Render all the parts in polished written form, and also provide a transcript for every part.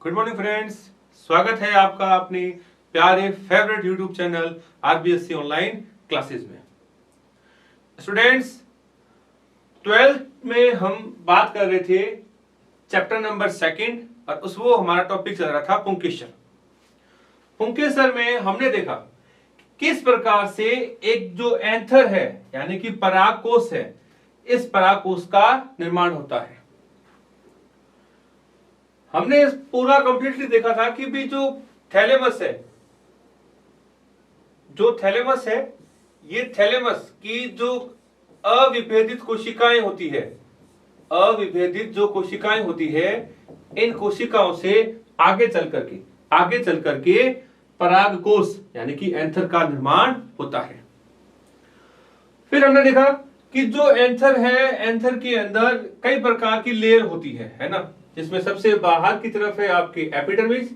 Good morning friends, स्वागत है आपका अपनी प्यारे favourite YouTube channel RBSC online classes में। स्टूडेंट्स, 12th में हम बात कर रहे थे चैप्टर नंबर 2 और वो हमारा टॉपिक चल रहा था पुंकेसर। पुंकेसर में हमने देखा किस प्रकार से एक जो एंथर है यानी कि परागकोश है, इस परागकोश का निर्माण होता है। हमने पूरा कंप्लीटली देखा था कि भी जो थैलेमस है, ये थैलेमस की जो अविभेदित कोशिकाएं होती है, अविभेदित जो कोशिकाएं होती है, इन कोशिकाओं से आगे चल करके परागकोश यानी कि एंथर का निर्माण होता है। फिर हमने देखा कि जो एंथर है, एंथर के अंदर कई प्रकार की लेयर होती है ना, जिसमें सबसे बाहर की तरफ है आपकी एपिडर्मिस,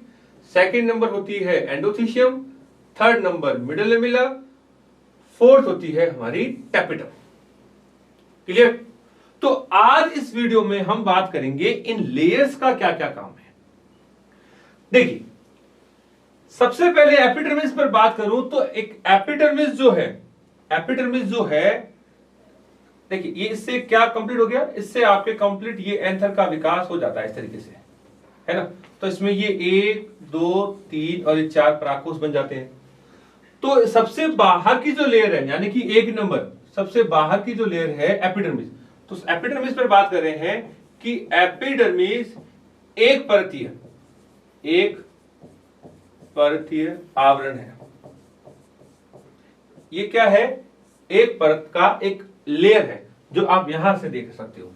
सेकंड नंबर होती है endothecium, third number middle lamella, fourth होती है हमारी टैपेटम। क्लियर? तो आज इस वीडियो में हम बात करेंगे इन लेयर्स का क्या क्या काम है। देखिए, सबसे पहले एपिडर्मिस पर बात करूं तो एक एपिडर्मिस जो है देखिए, ये इससे क्या कंप्लीट हो गया, इससे आपके कंप्लीट ये एंथर का विकास हो जाता है इस तरीके से, है ना। तो इसमें ये 1, 2, 3 और ये 4 परागकोश बन जाते हैं। तो सबसे बाहर की जो लेयर है यानी कि 1 नंबर सबसे बाहर की जो लेयर है एपिडर्मिस, तो एपिडर्मिस पर बात कर रहे हैं कि एपिडर्मिस एक परतीय आवरण है। ये क्या है? एक परत का एक लेयर है जो आप यहां से देख सकते हो।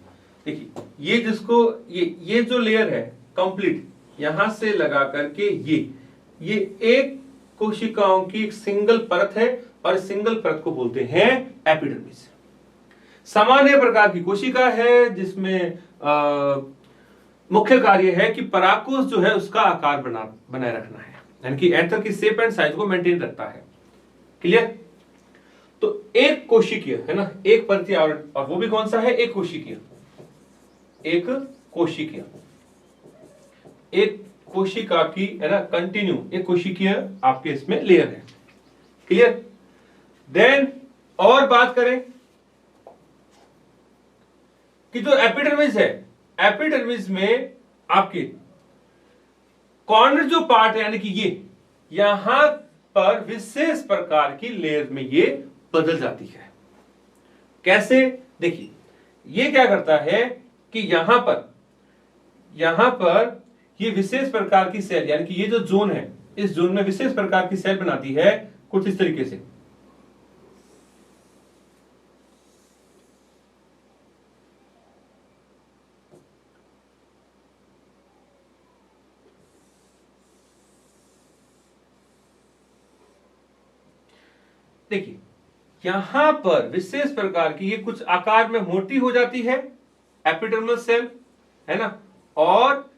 देखिए, ये जिसको ये जो लेयर है कंप्लीट यहां से लगा करके ये एक कोशिकाओं की एक सिंगल परत है और सिंगल परत को बोलते हैं एपिडर्मिस। सामान्य प्रकार की कोशिका है जिसमें मुख्य कार्य है कि परागकोश जो है उसका आकार बनाए रखना है, यानी कि एंथर की शेप एंड साइज को मेंटेन रखता है। क्लियर? तो एक कोशिकीय है ना, एक परतीय आवरण, और वो भी कौन सा है? एक कोशिका की है ना, कंटिन्यू एक कोशिकीय आपके इसमें लेयर है। क्लियर? देन और बात करें कि जो एपिडर्मिस है, एपिडर्मिस में आपके कॉर्नर जो पार्ट है यानी कि ये यहां पर विशेष प्रकार की लेयर में ये बदल जाती है। कैसे? देखिए, ये क्या करता है कि यहां पर ये विशेष प्रकार की सेल यानी कि ये जो जोन है, इस जोन में विशेष प्रकार की सेल बनाती है कुछ इस तरीके से। देखिए, यहां पर विशेष प्रकार की ये कुछ आकार में मोटी हो जाती है एपिडर्मल सेल, है ना, और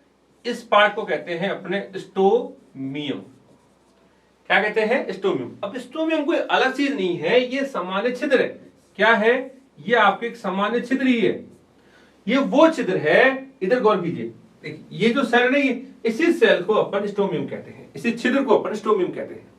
इस पार्ट को कहते हैं अपने स्टोमियम। क्या कहते हैं? स्टोमियम। अब स्टोमियम कोई अलग चीज नहीं है, ये सामान्य छिद्र है। क्या है? ये आपके एक सामान्य छिद्र ही है। ये वो छिद्र है, इधर गौर कीजिए, देखिए ये जो सेल है ना, ये इसी सेल को अपन स्टोमियम कहते हैं, इसी छिद्र को अपन स्टोमियम कहते हैं।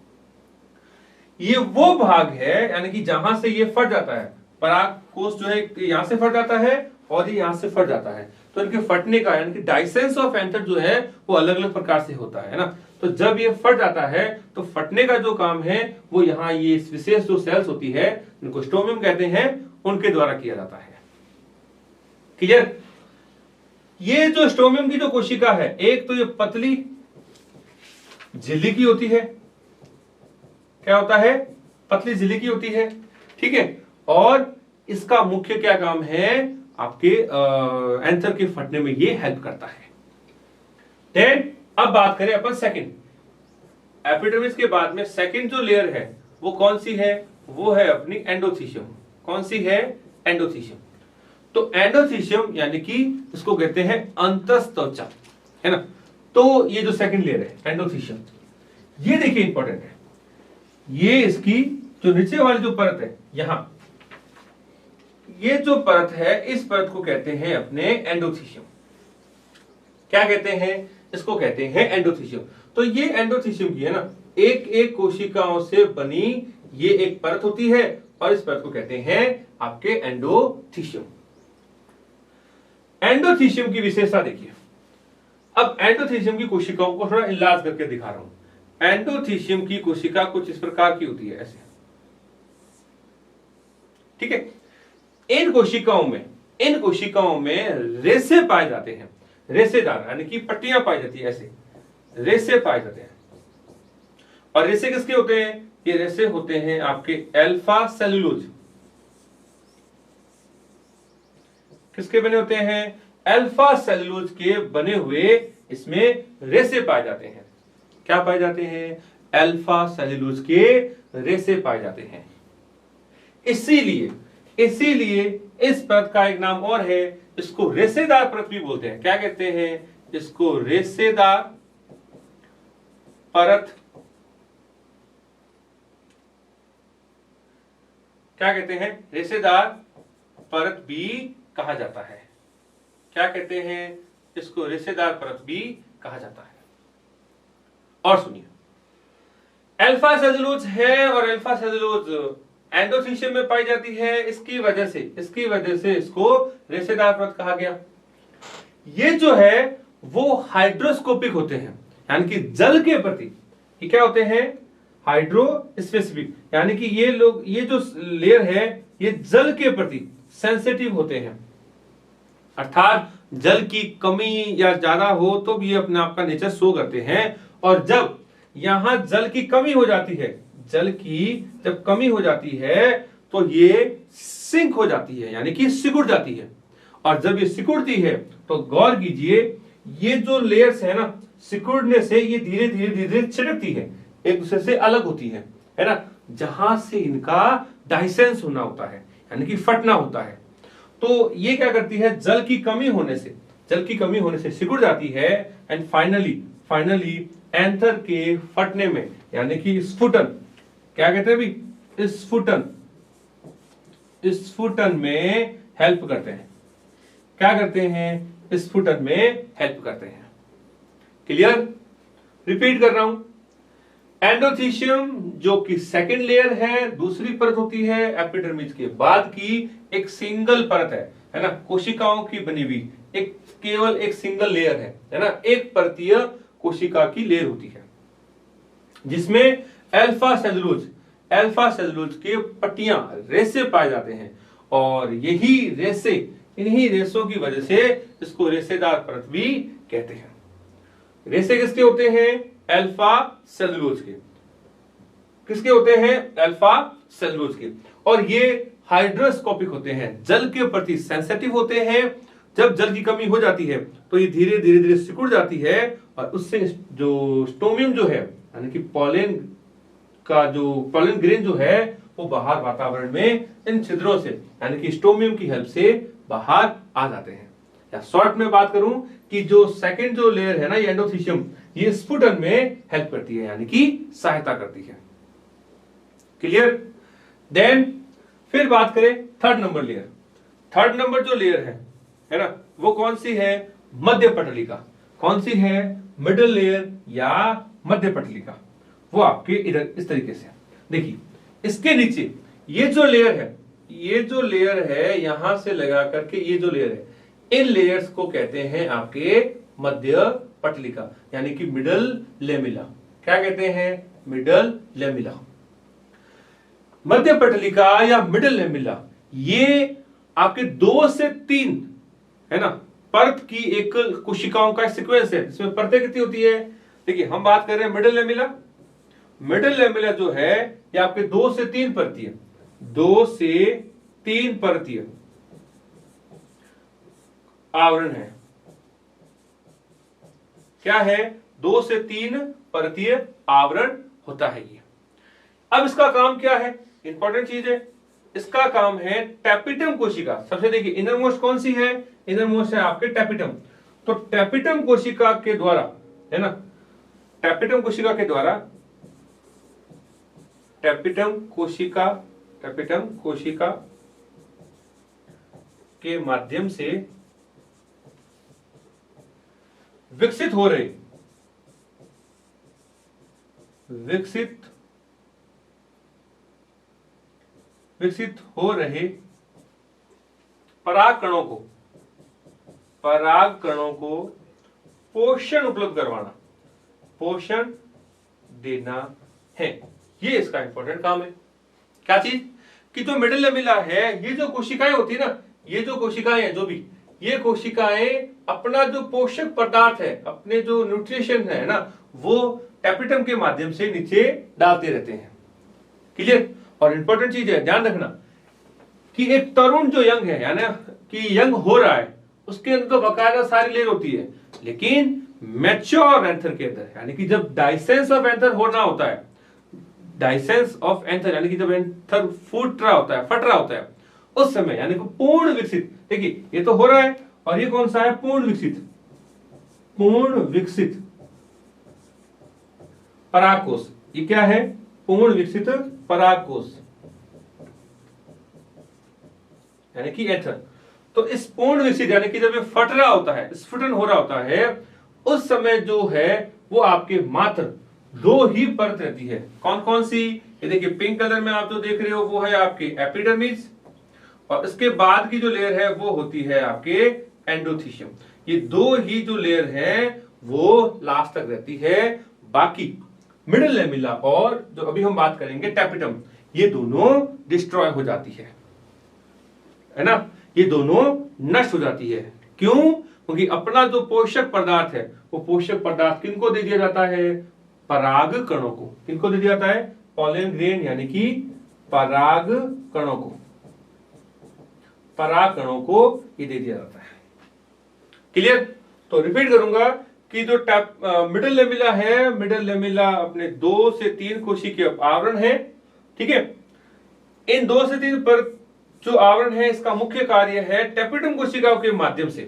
ये वो भाग है यानी कि जहां से ये फट जाता है, परागकोश जो है यहां से फट जाता है और ये यहां से फट जाता है। तो इनके फटने का यानी कि डाइसेंस ऑफ एंथर जो है वो अलग अलग प्रकार से होता है ना। तो जब ये फट जाता है तो फटने का जो काम है वो यहाँ ये विशेष जो सेल्स होती है, इनको स्टोमियम कहते हैं, उनके द्वारा किया जाता है। क्लियर? ये जो स्टोमियम की जो कोशिका है, एक तो ये पतली झिल्ली की होती है। क्या होता है? पतली झिल्ली की होती है। ठीक है? और इसका मुख्य क्या काम है? आपके एंथर के फटने में ये हेल्प करता है। देन अब बात करें अपन सेकंड एपिडर्मिस के बाद में सेकंड जो लेयर है वो कौन सी है? वो है अपनी एंडोथीशियम। कौन सी है? एंडोथीशियम। तो एंडोथीशियम यानी कि इसको कहते हैं अंतस्त्वचा, है ना। तो ये जो सेकंड लेयर है एंडोथीशियम, ये देखिए इंपॉर्टेंट है। ये इसकी जो नीचे वाली जो परत है, यहां ये जो परत है, इस परत को कहते हैं अपने एंडोथीशियम। क्या कहते हैं? इसको कहते हैं एंडोथीशियम। तो ये एंडोथीशियम की है ना, एक एक कोशिकाओं से बनी ये एक परत होती है और इस परत को कहते हैं आपके एंडोथीशियम। एंडोथीशियम की विशेषता देखिए। अब एंडोथीशियम की कोशिकाओं को थोड़ा इलाज करके दिखा रहा हूं। एंडोथीशियम की कोशिका कुछ इस प्रकार की होती है, ऐसे, ठीक है। इन कोशिकाओं में रेसे पाए जाते हैं, रेसेदार यानी कि पट्टियां पाई जाती है, ऐसे रेसे पाए जाते हैं। और रेसे किसके होते हैं? ये रेसे होते हैं आपके अल्फा सेलुलोज। किसके बने होते हैं? अल्फा सेलुलोज के बने हुए इसमें रेसे पाए जाते हैं। क्या पाए जाते हैं? अल्फा सेलुलोज के रेसे पाए जाते हैं। इसीलिए इस परत का एक नाम और है, इसको रेसेदार परत भी बोलते हैं। क्या कहते हैं? इसको रेसेदार परत, क्या कहते हैं? रेसेदार परत भी कहा जाता है। क्या कहते हैं? इसको रेसेदार परत भी कहा जाता है। और सुनिए, अल्फा सेलुलोज है और अल्फा सेलुलोज एंडोथीशियम में पाई जाती है। इसकी वजह से इसको रेसेदार परत कहा गया। ये जो है वो हाइड्रोस्कोपिक होते हैं, यानी कि जल के प्रति, ये क्या होते हैं? हाइड्रो स्पेसिफिक, यानी कि ये जो लेयर है ये जल के प्रति सेंसिटिव होते हैं। अर्थात जल की कमी या ज्यादा हो तो भी ये अपने आप का नेचर शो करते हैं। और जब यहां जल की कमी हो जाती है, जल की जब कमी हो जाती है तो ये सिंक हो जाती है, यानी कि सिकुड़ जाती है। और जब ये सिकुड़ती है तो गौर कीजिए, ये जो लेयर्स है ना, सिकुड़ने से ये धीरे धीरे छिटकती है, एक दूसरे से अलग होती है ना, जहां से इनका डाइसेंस होना होता है, यानी कि फटना होता है। तो ये क्या करती है? जल की कमी होने से सिकुड़ जाती है एंड फाइनली एंथर के फटने में, यानी कि स्फुटन, क्या कहते हैं अभी? स्फुटन में हेल्प करते हैं। क्या करते हैं? स्फुटन में हेल्प करते हैं। क्लियर? रिपीट कर रहा हूं, एंडोथीशियम जो कि सेकंड लेयर है, दूसरी परत होती है एपिडर्मिस के बाद की, एक सिंगल परत है ना, कोशिकाओं की बनी हुई केवल एक सिंगल लेयर है ना, एक परतीय कोशिका की लेयर होती है, जिसमें अल्फा सेलुलोज के पट्टियां, रेसे पाए जाते हैं। और इन्हीं रेसों की वजह से इसको रेसेदार परत भी कहते हैं। रेसे किसके होते हैं? अल्फा सेलुलोज के। किसके होते हैं? अल्फा सेलुलोज के। और ये हाइड्रोस्कोपिक होते हैं, जल के प्रति सेंसिटिव होते हैं। जब जल की कमी हो जाती है तो ये धीरे धीरे सिकुड़ जाती है और उससे जो स्टोमियम जो है, यानी कि पॉलन ग्रेन जो है वो बाहर वातावरण में इन छिद्रों से, यानी कि स्टोमियम की हेल्प से बाहर आ जाते हैं। या शॉर्ट में बात करूं कि जो सेकंड जो लेयर है ना, ये एंडोथीशियम, ये स्फुटन में हेल्प करती है, यानी कि सहायता करती है। क्लियर? देन फिर बात करें third number layer. Third number जो लेयर है ना, वो कौन सी है? मध्य पटलिका। कौन सी है? मिडिल लेयर या मध्य पटलिका। वो आपके इधर इस तरीके से देखिए, इसके नीचे ये जो लेयर है यहां से लगा करके ये जो लेयर है, इन लेयर्स को कहते हैं आपके मध्य पटलिका, यानी कि मिडल लेमिला। क्या कहते हैं? Middle lamella. मध्य पटलिका या मिडल लेमिला, ये आपके 2 से 3 है ना परत की एक कोशिकाओं का सीक्वेंस है, जिसमें परतें कितनी होती है? देखिए, हम बात कर रहे हैं मिडल लेमिला। मिडल लेमिला जो है ये आपके 2 से 3 परतीय, 2 से 3 परतीय आवरण है। क्या है? 2 से 3 परतीय आवरण होता है ये। अब इसका काम क्या है? इंपॉर्टेंट चीज है, इसका काम है टैपिटम कोशिका। सबसे देखिए, इनरमोस्ट कौन सी है? इनरमोस्ट है आपके टैपिटम। तो टैपिटम कोशिका के द्वारा, है ना, टैपिटम कोशिका के माध्यम से विकसित हो रहे विकसित हो रहे पराग कणों को पोषण उपलब्ध करवाना, पोषण देना है। ये इसका इंपॉर्टेंट काम है। क्या चीज कि जो मिडिल लेमिला है, ये जो कोशिकाएं होती है ना, ये जो कोशिकाएं हैं, जो भी ये कोशिकाएं अपना जो पोषक पदार्थ है, अपने जो न्यूट्रिशन है ना, वो टैपिटम के माध्यम से नीचे डालते रहते हैं। क्लियर? और इंपॉर्टेंट चीज है, ध्यान रखना कि एक तरुण जो यंग है, यानी कि यंग हो रहा है, उसके अंदर तो बकायदा सारी लेयर होती है, लेकिन मैच्योर एंथर के अंदर, यानी कि जब डाइसेंस ऑफ एंथर होना होता है, डाइसेंस ऑफ एंथर यानी कि जब एंथर फट रहा होता है, उस समय यानी कि पूर्ण विकसित, देखिए ये तो हो रहा है, और ये कौन सा है? पूर्ण विकसित परागकोश। ये क्या है? पूर्ण विकसित परागकोश, यानी कि एंथर। तो इस पूर्ण विकसित यानी कि जब ये फट रहा होता है, स्फुटन हो रहा होता है, उस समय जो है वो आपके मात्र दो ही परत रहती है। कौन कौन सी? ये देखिए पिंक कलर में आप जो देख रहे हो वो है आपकी एपिडर्मिस, और इसके बाद की जो लेयर है वो होती है आपके एंडोथीशियम। ये दो ही जो लेयर है वो लास्ट तक रहती है। बाकी मिडिल लेमिला और जो अभी हम बात करेंगे टैपिटम, ये दोनों डिस्ट्रॉय हो जाती है ना, ये दोनों नष्ट हो जाती है। क्यों? क्योंकि अपना जो पोषक पदार्थ है, वो पोषक पदार्थ किनको दे दिया जाता है? पराग कणों को। किनको दे दिया जाता है? पॉलन ग्रेन यानी कि पराग कणों को ये दे दिया जाता है। क्लियर? तो रिपीट करूंगा कि जो मिडिल लेमिला है, मिडिल लेमिला अपने 2 से 3 कोशिकीय आवरण है। ठीक है? इन 2 से 3 पर जो आवरण है, इसका मुख्य कार्य है टैपिटम कोशिकाओं के माध्यम से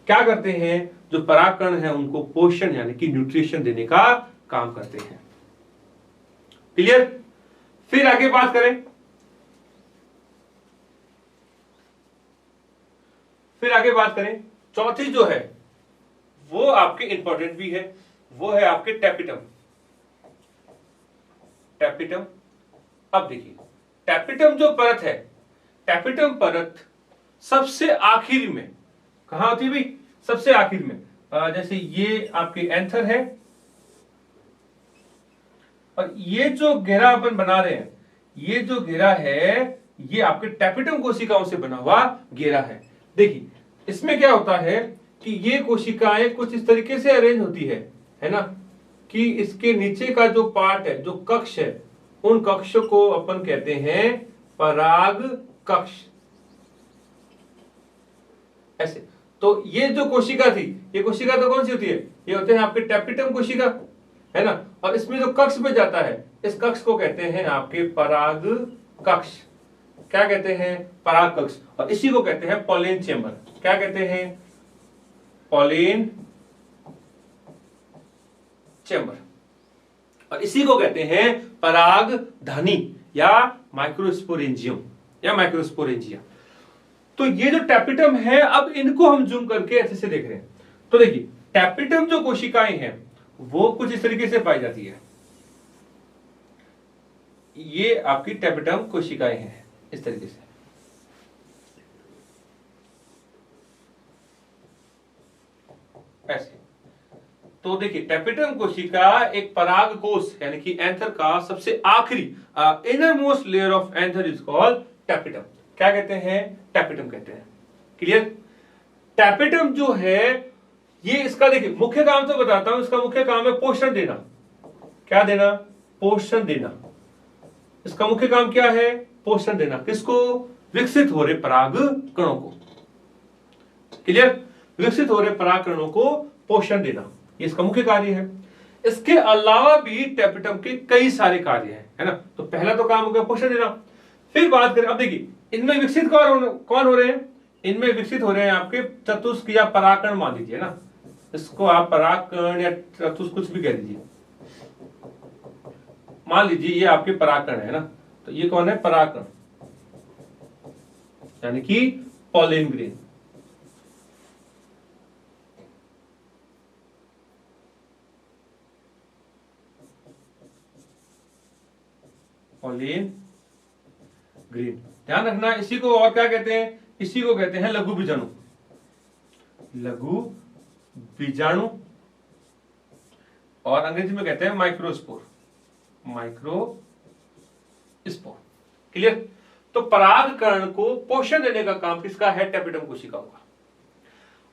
क्या करते हैं? जो परागकण है उनको पोषण यानी कि न्यूट्रिशन देने का काम करते हैं। क्लियर? फिर आगे बात करें, चौथी जो है वो आपके इंपॉर्टेंट भी है, वो है आपके टैपिटम। अब देखिए टैपिटम जो परत है, टैपिटम परत सबसे आखिरी में कहां होती है भाई? सबसे आखिर में। जैसे ये आपके एंथर है, और ये जो घेरा अपन बना रहे हैं, ये जो घेरा है ये आपके टैपिटम कोशिकाओं से बना हुआ घेरा है। देखिए इसमें क्या होता है कि ये कोशिकाएं कुछ इस तरीके से अरेंज होती है ना, कि इसके नीचे का जो पार्ट है, जो कक्ष है, उन कक्ष को अपन कहते हैं पराग कक्ष। ऐसे तो ये जो कोशिका थी, ये कोशिका तो कौन सी होती है? ये होते हैं आपके टैपिटम कोशिका, है ना। और इसमें जो कक्ष में जाता है, इस कक्ष को कहते हैं आपके पराग कक्ष। क्या कहते हैं? पराग कक्ष। और इसी को कहते हैं पॉलन चेंबर। क्या कहते हैं? Pollen chamber. और इसी को कहते हैं परागधानी या माइक्रोस्पोरेंजियम या माइक्रोस्पोरेंजिया। तो ये जो टैपिटम है, अब इनको हम जूम करके ऐसे से देख रहे हैं। तो देखिए टैपिटम जो कोशिकाएं हैं वो कुछ इस तरीके से पाई जाती है। ये आपकी टैपिटम कोशिकाएं हैं इस तरीके से। ऐसे तो देखिए टैपिटम कोशिका एक पराग कोश यानी कि एंथर का सबसे आखिरी inner most layer of anther is called tapetum. क्या कहते हैं? टैपिटम कहते हैं। क्लियर? टैपिटम जो है ये इसका देखिए मुख्य काम तो बताता हूं, इसका मुख्य काम है पोषण देना। क्या देना? पोषण देना। इसका मुख्य काम क्या है? पोषण देना। किसको? विकसित हो रहे पराग कणों को। क्लियर? विकसित हो रहे पराग कणों को पोषण देना, ये इसका मुख्य कार्य है। इसके अलावा भी टैपिटम के कई सारे कार्य हैं, है ना। तो पहला तो काम हो गया पोषण देना। फिर बात करें, अब देखिए इनमें विकसित कौन हो रहे हैं? इनमें विकसित हो रहे हैं आपके चतुष्क या परागकण मान लीजिए ना, इसको आप परागकण या चतुष्क कुछ भी कह दीजिए। मान लीजिए ये आपके परागकण है ना, तो ये कौन है? परागकण यानी कि पॉलन ग्रेन। ऑलिन ग्रीन। ध्यान रखना, इसी को और क्या कहते हैं, इसी को कहते हैं लघु बीजाणु, लघु बीजाणु, और अंग्रेजी में कहते हैं माइक्रोस्पोर, माइक्रोस्पोर। क्लियर। तो परागकण को पोषण देने का काम किसका है, टेपिटम कोशिकाओं का।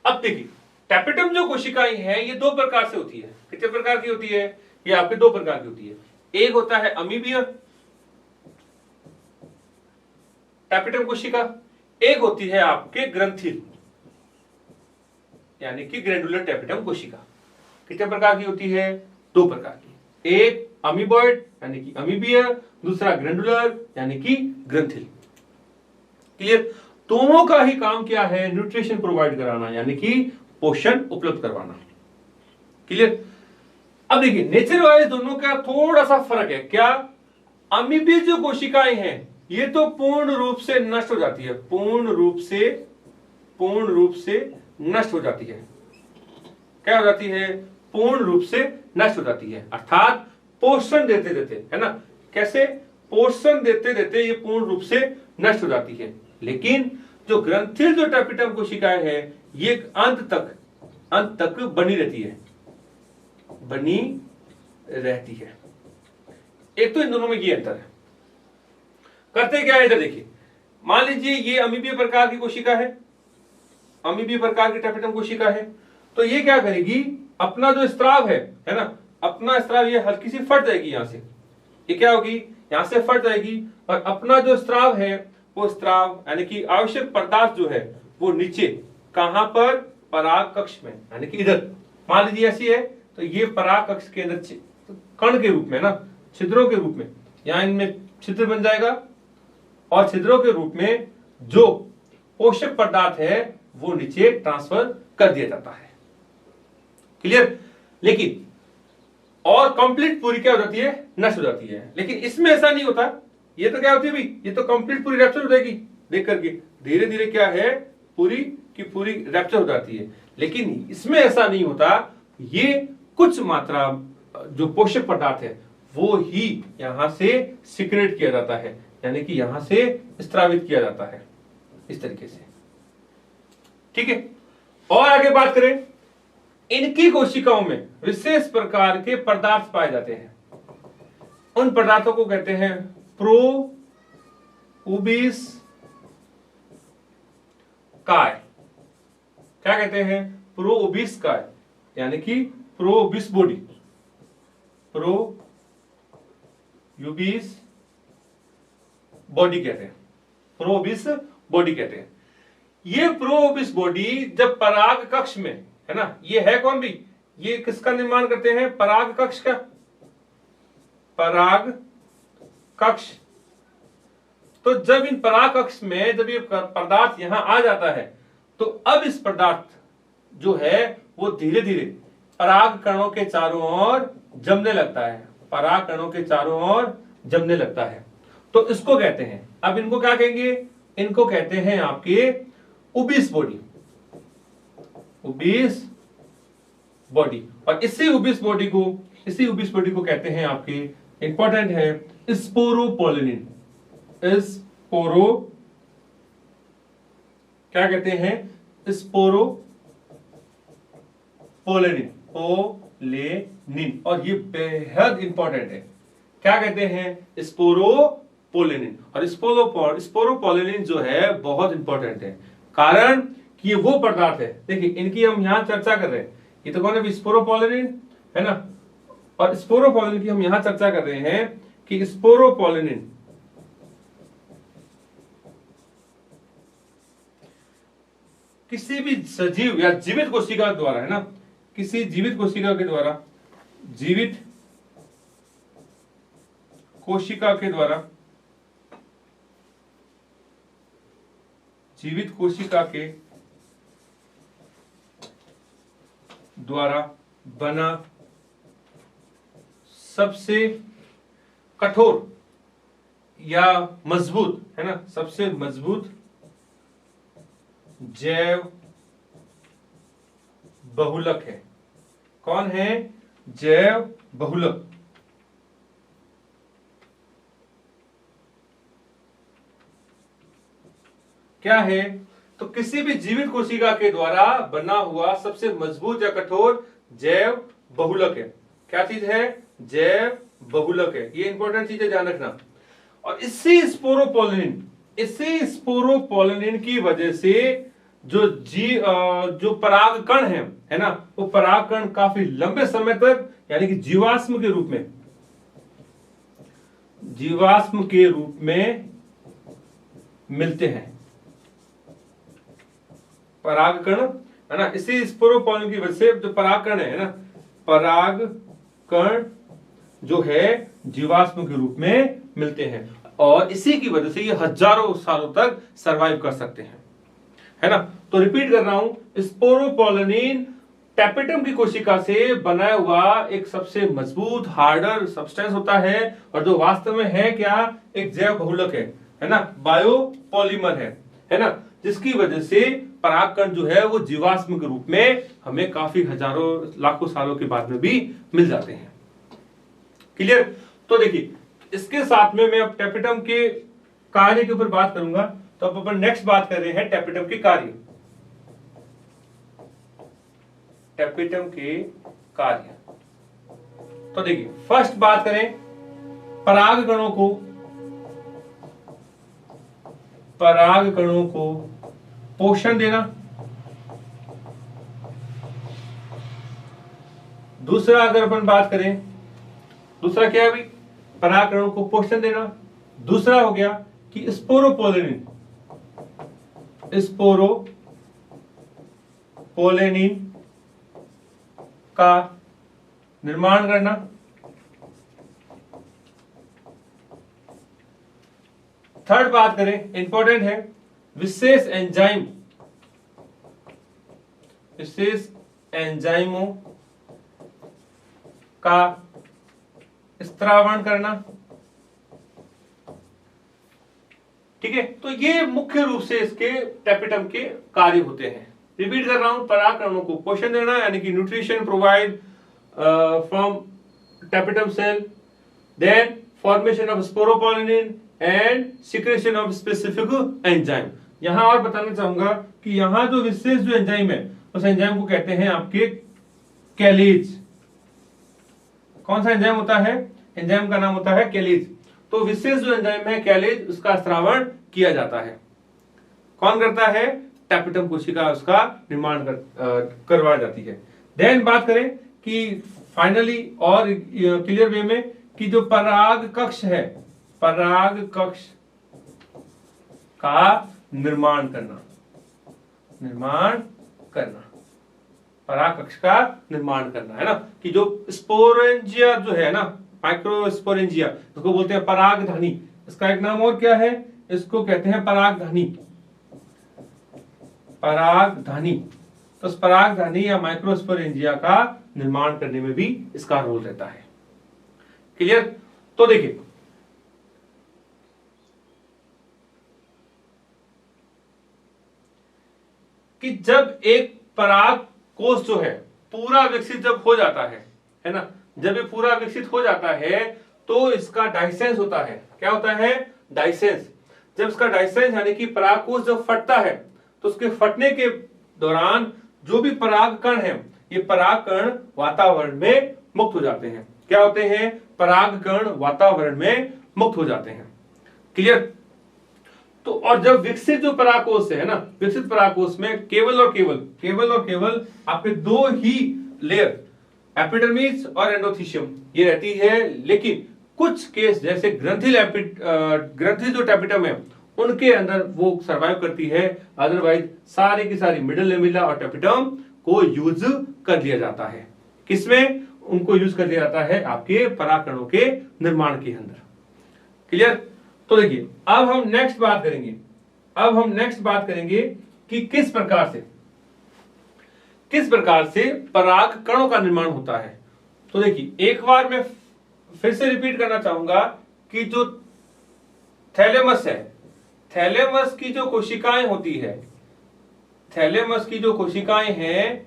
अब देखिए, टेपिटम जो कोशिकाएं हैं ये दो प्रकार से होती है। कितने प्रकार की होती है, ये आपके दो प्रकार की होती है। एक होता है अमीबिया टेपिटम कोशिका, एक होती है आपके ग्रंथिल यानी कि ग्रैंडुलर टेपिटम कोशिका। कितने प्रकार की होती है, दो प्रकार की। एक अमीबॉइड यानी कि अमीबिया, दूसरा ग्रैंडुलर यानी कि ग्रंथिल। क्लियर। दोनों का ही काम क्या है, न्यूट्रिशन प्रोवाइड कराना यानी कि पोषण उपलब्ध करवाना। क्लियर। अब देखिए, नेचर वाइज दोनों का थोड़ा सा फर्क है। क्या, अमीबीज जो कोशिकाएं हैं ये तो पूर्ण रूप से नष्ट हो जाती है, पूर्ण रूप से नष्ट हो जाती है। क्या हो जाती है, पूर्ण रूप से नष्ट हो जाती है, अर्थात पोषण देते देते, है ना। कैसे, पोषण देते देते ये पूर्ण रूप से नष्ट हो जाती है। लेकिन जो ग्रंथिल जो टेपिटम कोशिकाएं हैं ये अंत तक बनी रहती है, एक तो इन दोनों में ये अंतर है। करते क्या है, इधर देखिए, मान लीजिए ये अमीबिया प्रकार की कोशिका है, अमीबिया प्रकार की टेपिटम कोशिका है, तो ये क्या करेगी, अपना जो स्त्राव है ना, अपना स्त्राव ये हल्की सी फट जाएगी, यहां से ये क्या होगी, यहां से फट जाएगी, और अपना जो स्त्राव है वो स्त्राव यानी कि आवश्यक पदार्थ जो है वो नीचे, कहां पर, पराग कक्ष में, यानी कि इधर मान लीजिए ऐसी है, तो ये पराग कक्ष के अंदर कण के रूप में ना, छिद्रों के रूप में, यहां इनमें छिद्र बन जाएगा, और छिद्रों के रूप में जो पोषक पदार्थ है वो नीचे ट्रांसफर कर दिया जाता है। क्लियर। लेकिन और कंप्लीट पूरी क्या हो जाती है, नष्ट हो जाती है। लेकिन इसमें ऐसा नहीं होता, ये तो क्या होती है भाई, ये तो कंप्लीट पूरी रैप्चर हो जाएगी, देख करके धीरे धीरे क्या है, पूरी की पूरी रैप्चर हो जाती है। लेकिन इसमें ऐसा नहीं होता, ये कुछ मात्रा जो पोषक पदार्थ है वो ही यहां से सिक्रेट किया जाता है, यानी कि यहां से स्त्रावित किया जाता है, इस तरीके से। ठीक है। और आगे बात करें, इनकी कोशिकाओं में विशेष प्रकार के पदार्थ पाए जाते हैं। उन पदार्थों को कहते हैं प्रोउबिस काय। क्या कहते हैं, प्रोउबिस काय, यानी कि प्रोउबिस बॉडी, प्रोउबिस बॉडी कहते हैं, प्रोउबिस बॉडी कहते हैं। ये प्रोउबिस बॉडी जब पराग कक्ष में है ना, ये है कौन भी, ये किसका निर्माण करते हैं, पराग कक्ष का, पराग कक्ष। तो जब इन पराग कक्ष में जब ये पदार्थ यहां आ जाता है, तो अब इस पदार्थ जो है वो धीरे धीरे पराग कणों के चारों ओर जमने लगता है, पराग कणों के चारों ओर जमने लगता है। तो इसको कहते हैं, अब इनको क्या कहेंगे, इनको कहते हैं आपके उबिस बॉडी, उबिस बॉडी। और इसी उबिस बॉडी को कहते हैं आपके, इंपॉर्टेंट है, स्पोरोपोलिन। क्या कहते हैं, स्पोरोपोलिन, पोलेनिन। और ये बेहद इंपॉर्टेंट है, क्या कहते हैं, स्पोरोपोलिन। और स्पोरोपोलिन जो है बहुत इंपॉर्टेंट है, कारण कि ये वो पदार्थ है, देखिए इनकी हम यहां चर्चा कर रहे हैं, ये तो कौन है, स्पोरोपोलिन है ना। और स्पोरोपोलिन की हम यहां चर्चा कर रहे हैं कि स्पोरोपोलिन किसी भी सजीव या जीवित कोशिका द्वारा, है ना, किसी जीवित कोशिका के द्वारा, जीवित कोशिका के द्वारा, जीवित कोशिका के द्वारा बना सबसे कठोर या मजबूत, है ना, सबसे मजबूत जैव बहुलक है। कौन है, जैव बहुलक। क्या है? तो किसी भी जीवित कोशिका के द्वारा बना हुआ सबसे मजबूत या कठोर जैव बहुलक है। क्या चीज है? जैव बहुलक है। ये इंपॉर्टेंट चीज है, ध्यान रखना। और इसी स्पोरोपोलिन की वजह से जो पराग कण है ना, वो पराग कण काफी लंबे समय तक यानी कि जीवाश्म के रूप में मिलते हैं। पराग कण है ना, इसी स्पोरोपोलिन की वजह से जो पराग कण है ना, पराग कण जो है जीवाश्म के रूप में मिलते हैं और इसी की वजह से ये हजारों सालों तक सरवाइव कर सकते हैं, है ना। तो रिपीट कर रहा हूं, स्पोरोपोलिन टैपेटम की कोशिका से बनाया हुआ एक सबसे मजबूत हार्डर सब्सटेंस होता है और जो वास्तव में है क्या? एक जैव बहुलक है ना, बायोपॉलीमर है ना, जिसकी वजह से परागकण जो है वो जीवाश्म के रूप में हमें काफी हजारों लाखों सालों के बाद में भी मिल जाते हैं। क्लियर? तो देखिए, इसके साथ में मैं अब टैपेटम के कार्य के ऊपर बात करूंगा। तो अब अपन नेक्स्ट बात कर रहे हैं टैपेटम के कार्य। टैपेटम के कार्य, तो देखिए फर्स्ट बात करें परागकणों को पोषण देना। दूसरा अगर अपन बात करें, दूसरा क्या है भाई? परागकणों को पोषण देना। दूसरा हो गया कि स्पोरोपोलिन का निर्माण करना। थर्ड बात करें, इंपॉर्टेंट है, विशेष एंजाइमों का स्त्रावण करना। ठीक है, तो ये मुख्य रूप से इसके टैपेटम के कार्य होते हैं। रिपीट कर रहा हूं, परागकणों को पोषण देना यानी कि nutrition provide from tapetum cell, then formation of sporopollenin and secretion of specific enzyme. यहां और बताना चाहूंगा कि यहां जो विशेष जो एंजाइम है उस एंजाइम को कहते हैं आपके कैलेज। कौन सा एंजाइम होता है? एंजाइम का नाम होता है कैलेज। तो विशेष जो एंजाइम है कैलेज, उसका स्त्रावण किया जाता है। कौन करता है? टैपेटम कोशिका उसका निर्माण करवाई जाती है। देन बात करें कि फाइनली और क्लियर वे में कि जो पराग कक्ष है, पराग कक्ष का निर्माण करना, पराग कक्ष का निर्माण करना, है ना, कि जो स्पोरेंजिया जो है ना, माइक्रोस्पोरेंजिया, उसको बोलते हैं परागधानी। इसका एक नाम और क्या है? इसको कहते हैं परागधानी। तो इस परागधानी या माइक्रोस्पोरेंजिया का निर्माण करने में भी इसका रोल रहता है। क्लियर? तो देखिए, कि जब एक पराग कोष जो है पूरा विकसित जब हो जाता है ना, जब ये पूरा विकसित हो जाता है तो इसका डाइसेंस होता है। क्या होता है? डाइसेंस। जब इसका डाइसेंस यानी कि पराग कोष जब फटता है तो उसके फटने के दौरान जो भी पराग कण है, ये पराग कण वातावरण में मुक्त हो जाते हैं। क्या होते हैं? पराग कण वातावरण में मुक्त हो जाते हैं। क्लियर? तो और जब विकसित जो परागकोष है ना, विकसित परागकोष में केवल और केवल आपके दो ही लेयर, एपिडर्मिस और एंडोथीशियम, ये रहती है। लेकिन कुछ केस जैसे ग्रंथि जो टैपेटम है उनके अंदर वो सरवाइव करती है, अदरवाइज सारी की सारी मिडिल लेमिला और टैपेटम को यूज कर लिया जाता है। किसमें उनको यूज कर लिया जाता है? आपके परागकणों के निर्माण के अंदर। क्लियर? तो देखिए, अब हम नेक्स्ट बात करेंगे कि किस प्रकार से पराग कणों का निर्माण होता है। तो देखिए, एक बार मैं फिर से रिपीट करना चाहूंगा कि जो थैलेमस है, थैलेमस की जो कोशिकाएं होती है, थैलेमस की जो कोशिकाएं हैं,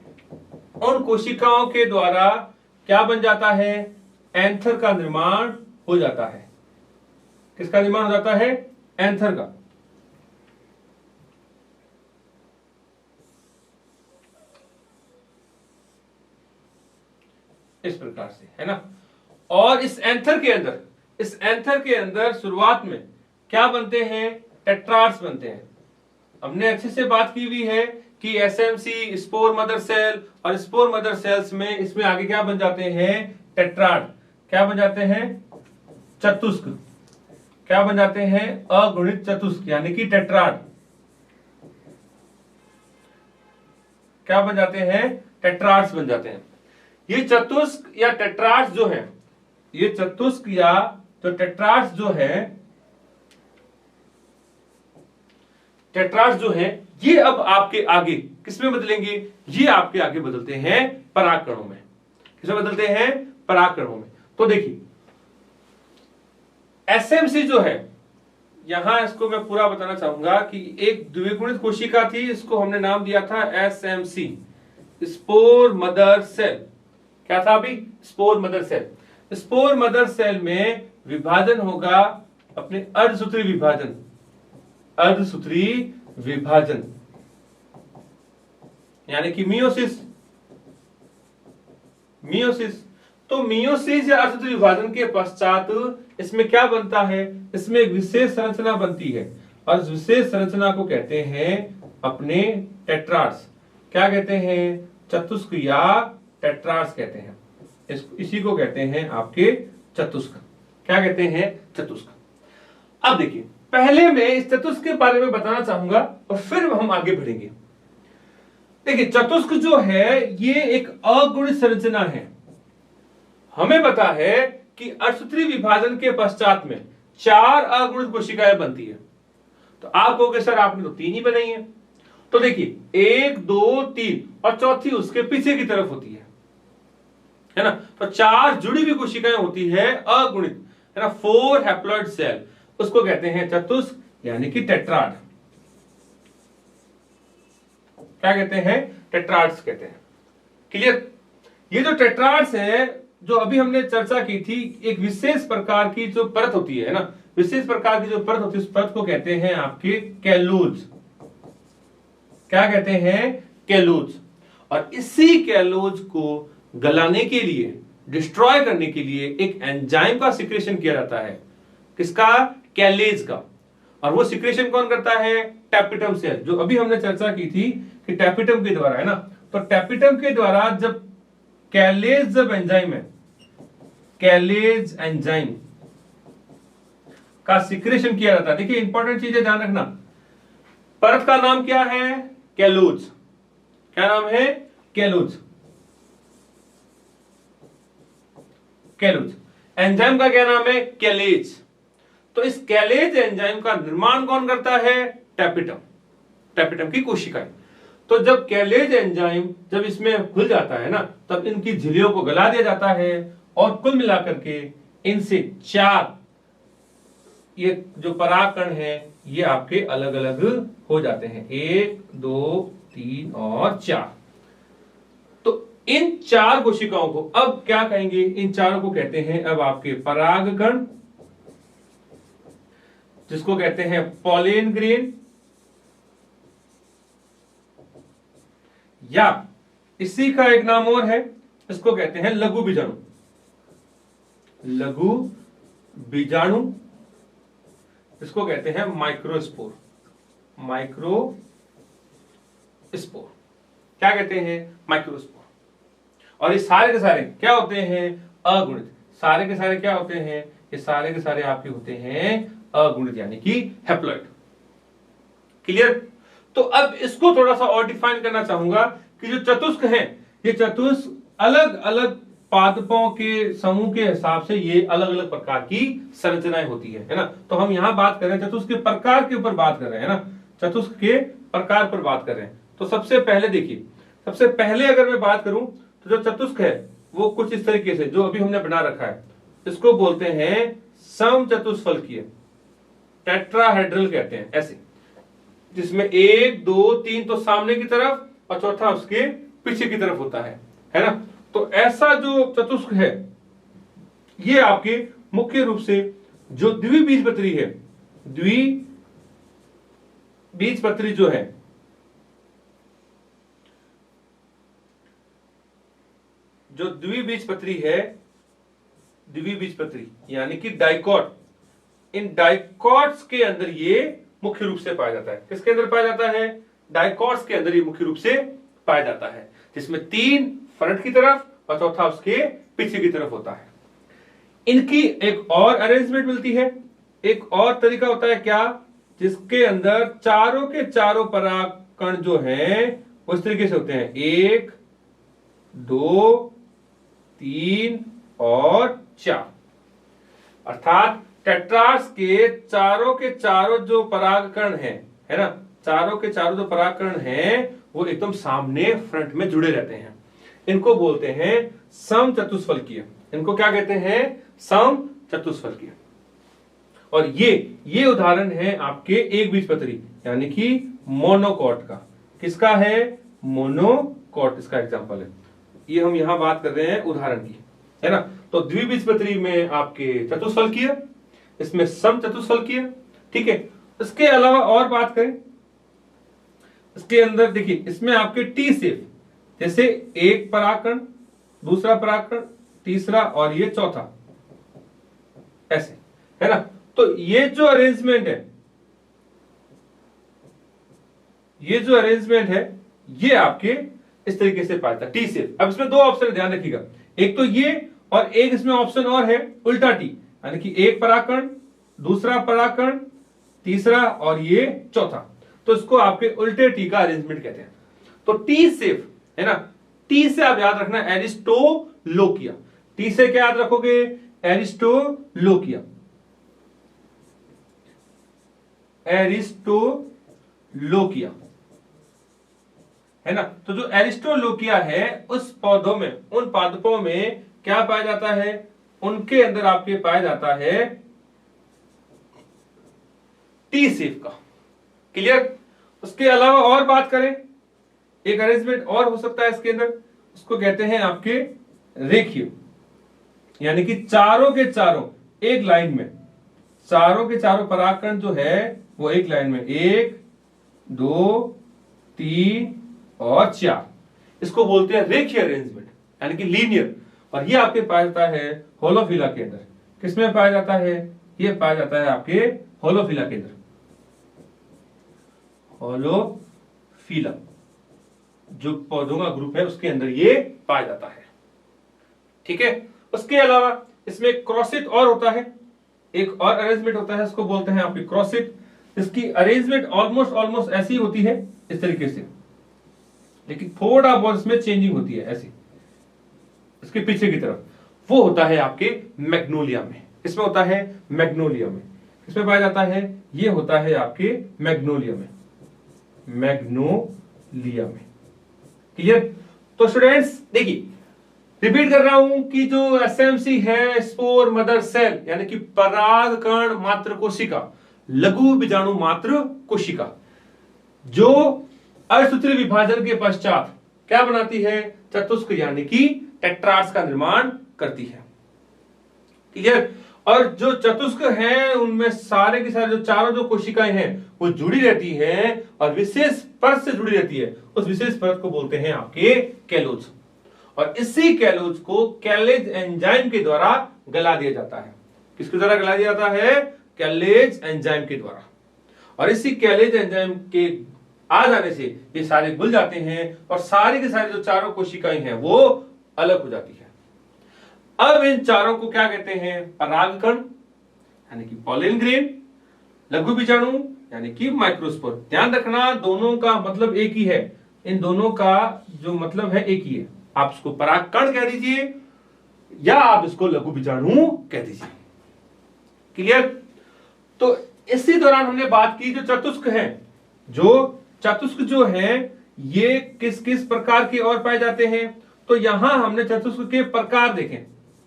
उन कोशिकाओं के द्वारा क्या बन जाता है? एंथर का निर्माण हो जाता है। किसका निर्माण हो जाता है? एंथर का। इस प्रकार से, है ना। और इस एंथर के अंदर शुरुआत में क्या बनते हैं, टेट्राड्स बनते हैं। हमने अच्छे से बात की हुई है कि एसएमसी, स्पोर मदर सेल, और स्पोर मदर सेल्स में इसमें आगे क्या बन जाते हैं, टेट्राड। क्या बन जाते हैं, चतुष्क। क्या बन जाते हैं, अगुणित चतुष्क यानी कि टेट्राड। क्या बन जाते हैं, टेट्राड्स बन जाते हैं। ये चतुष्क या टेट्राड्स जो है, ये चतुष्क या तो टेट्राड्स जो है, टेट्राड्स जो है, ये अब आपके आगे किसमें बदलेंगे, ये आपके आगे बदलते हैं परागकणों में। किसमें बदलते हैं, परागकणों में। तो देखिए एसएमसी जो है, यहां इसको मैं पूरा बताना चाहूंगा कि एक द्विगुणित कोशिका थी, इसको हमने नाम दिया था एसएमसी, स्पोर मदर सेल। क्या था अभी, spore mother cell. Spore mother cell में विभाजन होगा अपने अर्धसूत्री विभाजन, अर्धसूत्री विभाजन यानी कि मियोसिस। मियोसिस, तो मियोसिस या अर्धसूत्री विभाजन के पश्चात इसमें क्या बनता है, इसमें एक विशेष संरचना बनती है, और इस विशेष संरचना को कहते हैं अपने टेट्राड्स। क्या कहते हैं, चतुष्क या टेट्राड्स कहते हैं। इसी को कहते हैं आपके चतुष्क। क्या कहते हैं, चतुष्क। अब देखिए, पहले मैं इस चतुष्क के बारे में बताना चाहूंगा और फिर हम आगे बढ़ेंगे। देखिए चतुष्क जो है ये एक अगुणित संरचना है। हमें पता है कि अर्धसूत्री विभाजन के पश्चात में 4 अगुणित कोशिकाएं बनती है। तो आप कहोगे सर आपने तो 3 ही बनाई है। तो देखिए 1 2 3 और चौथी उसके पीछे की तरफ होती है ना। तो 4 जुड़ी हुई कोशिकाएं होती है अगुणित, है ना। 4 हैप्लॉइड सेल, उसको कहते हैं चतुष्क यानी कि टेट्राड। क्या कहते हैं, टेट्राड्स कहते हैं। क्लियर। ये जो टेट्राड्स है, जो अभी हमने चर्चा की थी, एक विशेष प्रकार की जो परत होती है ना, विशेष प्रकार की जो परत होती है, उस परत को कहते हैं आपके कैलूज। क्या कहते हैं, कैलूज। और इसी कैलूज को गलाने के लिए, डिस्ट्रॉय करने के लिए एक एंजाइम का सिक्रेशन किया जाता है। किसका, कैलेज का। और वो सिक्रेशन कौन करता है, टैपिटम सेल, जो अभी हमने चर्चा की थी कि टैपिटम के द्वारा, है ना। तो टैपिटम के द्वारा जब कैलेज, जब एंजाइम है, कैलेज एंजाइम का सिक्रेशन किया जाता है। देखिए इंपॉर्टेंट चीजें ध्यान रखना। परत का नाम क्या है, कैलूज। क्या नाम है, कैलूज। कैलूज। एंजाइम का क्या नाम है, कैलेज। तो इस कैलेज एंजाइम का निर्माण कौन करता है, टैपिटम, टैपिटम की कोशिकाएं। तो जब कैलेज एंजाइम जब इसमें घुल जाता है ना, तब इनकी झिल्लियों को गला दिया जाता है, और कुल मिलाकर के इनसे 4 ये जो परागकण है ये आपके अलग अलग हो जाते हैं, 1 2 3 और 4। तो इन 4 कोशिकाओं को अब क्या कहेंगे, इन चारों को कहते हैं अब आपके परागकण, जिसको कहते हैं पॉलिन ग्रेन, या इसी का एक नाम और है, इसको कहते हैं लघु बीजाणु। लघु बीजाणु, इसको कहते हैं माइक्रोस्पोर। माइक्रोस्पोर क्या कहते हैं, माइक्रोस्पोर। और ये सारे के सारे क्या होते हैं, अगुणित। सारे के सारे क्या होते हैं, ये सारे के सारे आपके होते हैं अगुणित यानी कि हैप्लॉइड। क्लियर। तो अब इसको थोड़ा सा और डिफाइन करना चाहूंगा कि जो चतुष्क है, ये चतुष्क अलग अलग पादपों के समूह के हिसाब से ये अलग अलग प्रकार की संरचनाएं होती है ना। तो हम यहां बात कर रहे हैं चतुष्क के प्रकार के ऊपर बात कर रहे हैं ना, चतुष्क के प्रकार पर बात कर रहे हैं। तो सबसे पहले देखिए, सबसे पहले अगर मैं बात करूं तो जो चतुष्क है वो कुछ इस तरीके से जो अभी हमने बना रखा है, इसको बोलते हैं समचतुष्फलकीय, टेट्राहेड्रल कहते हैं ऐसे, जिसमें 1 2 3 तो सामने की तरफ और चौथा उसके पीछे की तरफ होता है ना। तो ऐसा जो चतुष्क है ये आपके मुख्य रूप से जो द्विबीजपत्री है, द्विबीजपत्री जो है, जो द्विबीजपत्री है, द्विबीजपत्री यानी कि डाइकॉट, इन डाइकॉट्स के अंदर ये मुख्य रूप से पाया जाता है। किसके अंदर पाया जाता है? डाइकॉट्स के अंदर ये मुख्य रूप से पाया जाता है, जिसमें 3 फ्रंट की तरफ और चौथा उसके पीछे की तरफ होता है। इनकी एक और अरेंजमेंट मिलती है, एक और तरीका होता है क्या, जिसके अंदर चारों के चारों परागकण जो हैं उस तरीके से होते हैं, 1 2 3 और 4। अर्थात टेट्रार्स के चारों जो परागकण हैं, है ना, चारों के चारों जो परागकण हैं वो एकदम सामने फ्रंट में जुड़े रहते हैं। इनको बोलते हैं समचतुष्फलकीय। इनको क्या कहते हैं? समचतुष्फलकीय। और ये उदाहरण है आपके एक बीजपत्री यानी कि मोनोकॉट का। किसका है? मोनोकॉट इसका एग्जांपल है। ये हम यहां बात कर रहे हैं उदाहरण की, है ना। तो द्विबीजपत्री में आपके चतुष्फलकीय, इसमें समचतुष्फलकीय, ठीक है। इसके अलावा और बात करें, इसके अंदर देखिए, इसमें आपके टी शेप, जैसे एक परागकण, दूसरा परागकण, तीसरा और ये चौथा, ऐसे, है ना। तो ये जो अरेंजमेंट है, ये आपके इस तरीके से पाता है, टी शेप। अब इसमें 2 ऑप्शन ध्यान रखिएगा, एक तो ये और एक इसमें ऑप्शन और है उल्टा टी, यानी कि एक परागकण, दूसरा परागकण, तीसरा और ये चौथा। तो इसको आपके उल्टे टी का अरेंजमेंट कहते हैं। तो टी शेप, है ना, टी से आप याद रखना एरिस्टोलोकिया। टी से क्या याद रखोगे? एरिस्टोलोकिया, एरिस्टोलोकिया, है ना। तो जो एरिस्टोलोकिया है उस पौधों में, उन पादपों में क्या पाया जाता है? उनके अंदर आपके पाया जाता है टी शेप का। क्लियर? उसके अलावा और बात करें, एक अरेंजमेंट और हो सकता है इसके अंदर, उसको कहते हैं आपके रेखीय, यानी कि चारों के चारों एक लाइन में, चारों के चारों परागकण जो है वो एक लाइन में, 1 2 3 और 4। इसको बोलते हैं रेखीय अरेंजमेंट, यानी कि लीनियर। और ये आपके पाया जाता है होलोफिला के अंदर। किसमें पाया जाता है? ये पाया जाता है आपके होलोफिला के अंदर। होलोफिला जो पौधों का ग्रुप है उसके अंदर ये पाया जाता है, ठीक है। उसके अलावा इसमें क्रॉसिट और होता है, एक और अरेंजमेंट होता है, इसको बोलते हैं आपकी क्रॉसिट। इसकी अरेंजमेंट ऑलमोस्ट ऐसी होती है, इस तरीके से, लेकिन थोड़ा बहुत इसमें चेंजिंग होती है, ऐसी इसके पीछे की तरफ। वो होता है आपके मैग्नोलिया में। इसमें होता है मैग्नोलिया में। इसमें पाया जाता है, ये होता है आपके मैग्नोलिया में, मैग्नोलिया में। क्लियर? तो स्टूडेंट्स देखिए, रिपीट कर रहा हूं कि जो एसएमसी है, स्पोर मदर सेल, यानी कि परागकण मात्र कोशिका, लघु बीजाणु मात्र कोशिका, जो असूत्री विभाजन के पश्चात क्या बनाती है? चतुष्क यानी कि टेट्रार्स का निर्माण करती है। क्लियर? और जो चतुष्क हैं उनमें सारे के सारे जो चारों जो कोशिकाएं हैं वो जुड़ी रहती हैं और विशेष परत से जुड़ी रहती है। उस विशेष परत को बोलते हैं आपके कैलोज। और इसी कैलोज को कैलेज एंजाइम के द्वारा गला दिया जाता है। किसके द्वारा गला दिया जाता है? कैलेज एंजाइम के द्वारा। और इसी कैलेज एंजाइम के आ जाने से ये सारे घुल जाते हैं और सारे के सारे जो चारों कोशिकाएं हैं वो अलग हो जाती है। अब इन चारों को क्या कहते हैं? परागकण यानी कि पॉलिन ग्रेन, लघु बीजाणु यानी कि माइक्रोस्पोर। ध्यान रखना, दोनों का मतलब एक ही है। इन दोनों का जो मतलब है एक ही है। आप इसको परागकण कह दीजिए या आप इसको लघु बीजाणु कह दीजिए। क्लियर? तो इसी दौरान हमने बात की जो चतुष्क हैं, जो चतुष्क जो हैं ये किस किस प्रकार के और पाए जाते हैं। तो यहां हमने चतुष्क के प्रकार देखे,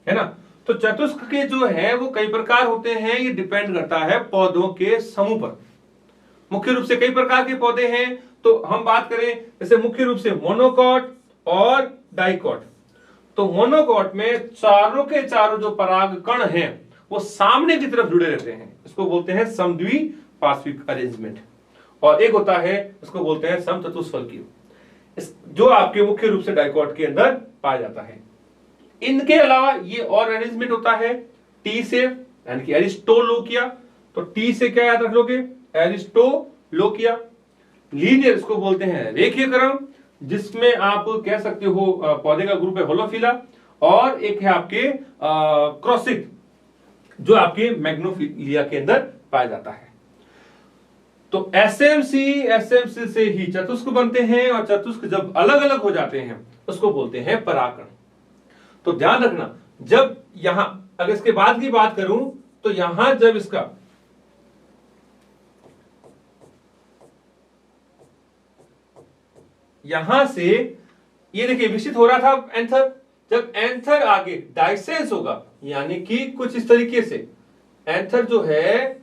है ना। तो चतुष्क के जो है वो कई प्रकार होते हैं, ये डिपेंड करता है पौधों के समूह पर। मुख्य रूप से कई प्रकार के पौधे हैं। तो हम बात करें जैसे मुख्य रूप से मोनोकॉट और डाइकॉट। तो मोनोकॉट में चारों के चारों जो परागकण हैं वो सामने की तरफ जुड़े रहते हैं, इसको बोलते हैं समद्विपार्श्विक अरेंजमेंट। और एक होता है, इसको बोलते हैं समचतुष्फलकीय, जो आपके मुख्य रूप से डाइकॉट के अंदर पाया जाता है। इनके अलावा ये और अरेंजमेंट होता है टी से, यानी कि एरिस्टोलोकिया। तो टी से क्या याद रख लोगे? एरिस्टोलोकिया। लीनियर इसको बोलते हैं रेखीय क्रम, जिसमें आप कह सकते हो पौधे का ग्रुप है होलोफिला, और एक है आपके क्रॉसिक, जो आपके मैग्नोफिलिया के अंदर पाया जाता है। तो एसएमसी से ही चतुष्क बनते हैं, और चतुष्क जब अलग अलग हो जाते हैं उसको बोलते हैं परागकण। तो ध्यान रखना, जब यहां अगर इसके बाद की बात करूं तो यहां जब इसका यहां से ये देखिए विकसित हो रहा था एंथर, जब एंथर आगे डाइसेंस होगा, यानी कि कुछ इस तरीके से एंथर जो है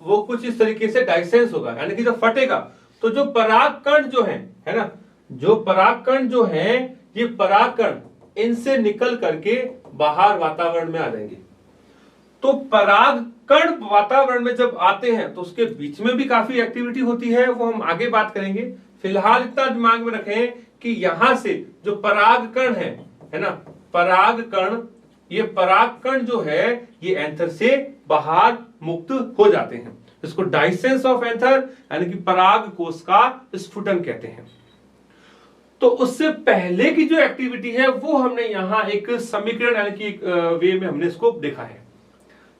वो कुछ इस तरीके से डाइसेंस होगा, यानी कि जब फटेगा तो जो परागकण जो है ना, जो परागकण जो है, ये परागकण इनसे निकल करके बाहर वातावरण में आ जाएंगे। तो परागकण वातावरण में जब आते हैं तो उसके बीच में भी काफी एक्टिविटी होती है, वो हम आगे बात करेंगे। फिलहाल इतना दिमाग में रखें कि यहां से जो परागकण है ना, परागकण, ये परागकण जो है ये एंथर से बाहर मुक्त हो जाते हैं। इसको डाइसेंस ऑफ एंथर, यानी कि पराग कोश का स्फुटन कहते हैं। तो उससे पहले की जो एक्टिविटी है वो हमने यहां एक समीकरण, यानी कि एक वे में हमने इसको देखा है,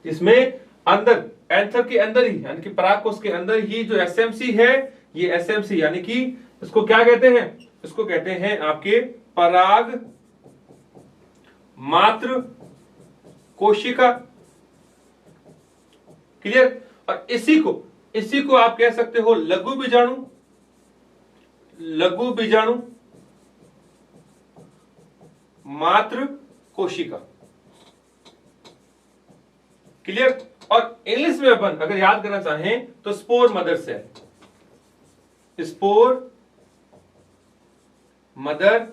जिसमें अंदर एंथर के अंदर ही, यानी कि पराग कोश के अंदर ही जो एसएमसी है, ये एसएमसी यानी कि इसको क्या कहते हैं? इसको कहते हैं आपके पराग मात्र कोशिका। क्लियर? और इसी को आप कह सकते हो लघु बीजाणु, लघु बीजाणु मात्र कोशिका। क्लियर? और इंग्लिश में अपन अगर याद करना चाहें तो spore mother cell, spore mother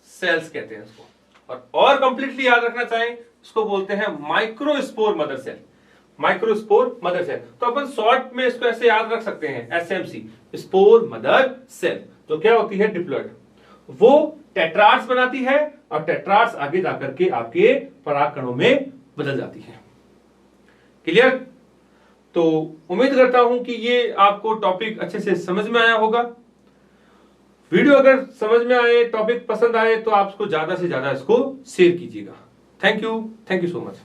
cells कहते हैं इसको। और कंप्लीटली याद रखना चाहें इसको बोलते हैं microspore mother cell, microspore mother cell. तो अपन शॉर्ट में इसको ऐसे याद रख सकते हैं, एसएमसी, स्पोर मदर सेल, जो क्या होती है? डिप्लॉइड। वो टेट्राड्स बनाती है, और टेट्राड्स आगे जाकर के आपके परागकणों में बदल जाती है। क्लियर? तो उम्मीद करता हूं कि ये आपको टॉपिक अच्छे से समझ में आया होगा। वीडियो अगर समझ में आए, टॉपिक पसंद आए, तो आप इसको ज्यादा से ज्यादा इसको शेयर कीजिएगा। Thank you so much.